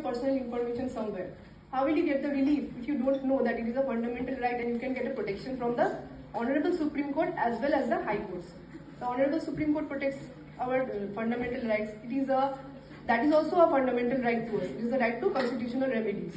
personal information somewhere. How will you get the relief if you don't know that it is a fundamental right and you can get a protection from the Honorable Supreme Court as well as the High Courts? The Honorable Supreme Court protects our fundamental rights. That is also a fundamental right to us. It is the right to constitutional remedies.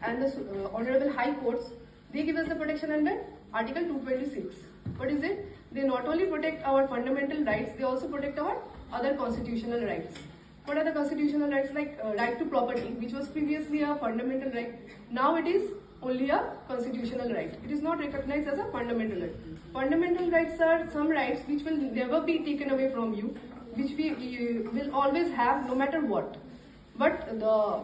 And the Honorable High Courts, they give us the protection under Article 226. What is it? They not only protect our fundamental rights, they also protect our other constitutional rights. What are the constitutional rights? Like right to property, which was previously a fundamental right. Now it is only a constitutional right. It is not recognized as a fundamental right. Fundamental rights are some rights which will never be taken away from you, which we will always have no matter what. But the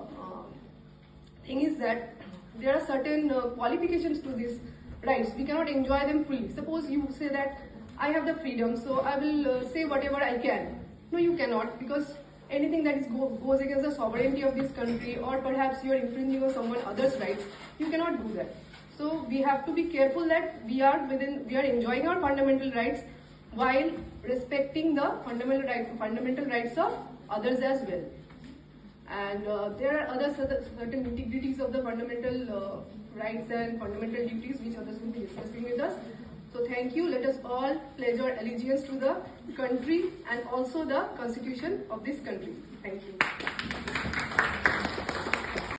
thing is that there are certain qualifications to these rights. We cannot enjoy them fully. Suppose you say that I have the freedom, so I will say whatever I can. No, you cannot, because anything that goes against the sovereignty of this country, or perhaps you are infringing on someone else's rights, you cannot do that. So we have to be careful that we are enjoying our fundamental rights while respecting the fundamental rights of others as well. And there are other certain integrities of the fundamental rights and fundamental duties which others will be discussing with us. So thank you. Let us all pledge our allegiance to the country and also the constitution of this country. Thank you.